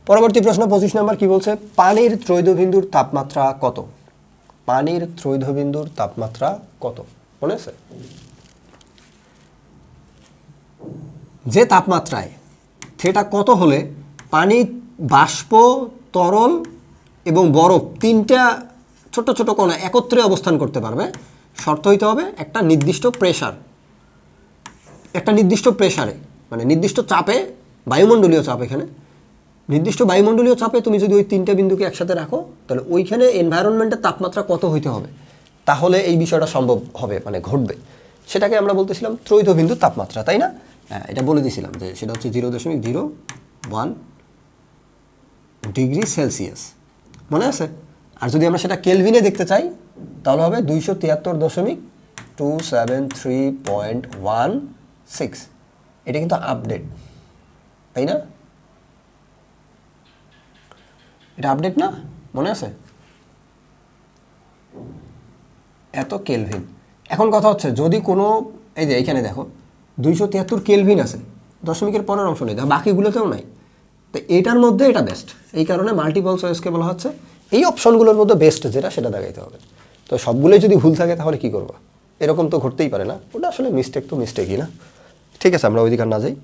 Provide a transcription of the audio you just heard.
পরবর্তী প্রশ্ন 25 নম্বর কি বলছে, পানির ত্রৈধবিন্দুর তাপমাত্রা কত? পানির ত্রৈধবিন্দুর তাপমাত্রা কত মনে আছে? যে তাপমাত্রায় সেটা কত হলে পানি, বাষ্প, তরল এবং বরফ তিনটা ছোট ছোট কণা একত্রে অবস্থান করতে পারবে, শর্ত হইতে হবে একটা নির্দিষ্ট প্রেসার, একটা নির্দিষ্ট প্রেসারে মানে নির্দিষ্ট চাপে, বায়ুমণ্ডলীয় চাপ, এখানে নির্দিষ্ট বায়ুমণ্ডলীয় চাপে তুমি যদি ওই তিনটা বিন্দুকে একসাথে রাখো তাহলে ওইখানে এনভায়রনমেন্টের তাপমাত্রা কত হইতে হবে, তাহলে এই বিষয়টা সম্ভব হবে, মানে ঘটবে। সেটাকে আমরা বলতেছিলাম ত্রৈধবিন্দুর তাপমাত্রা, তাই না? হ্যাঁ, এটা বলে দিয়েছিলাম যে সেটা হচ্ছে 0.01 ডিগ্রি সেলসিয়াস, মনে আছে? আর যদি আমরা সেটা কেলভিনে দেখতে চাই তাহলে হবে 273.273.16। এটা কিন্তু আপডেট, তাই না? এটা আপডেট না, মনে আছে? এত কেলভিন। এখন কথা হচ্ছে যদি কোনো, এই যে এইখানে দেখো 273 কেলভিন আছে, দশমিকের পরের অংশ নেই, বাকিগুলোতেও নাই, তো এটার মধ্যে এটা বেস্ট, এই কারণে মাল্টিপল চয়েসকে বলা হচ্ছে এই অপশনগুলোর মধ্যে বেস্ট যেটা সেটা দেখাইতে হবে। তো সবগুলোই যদি ভুল থাকে তাহলে কি করবো? এরকম তো ঘটতেই পারে না, ওটা আসলে মিস্টেক তো মিস্টেকই না। ঠিক আছে, আমরা ওইদিকে না যাই।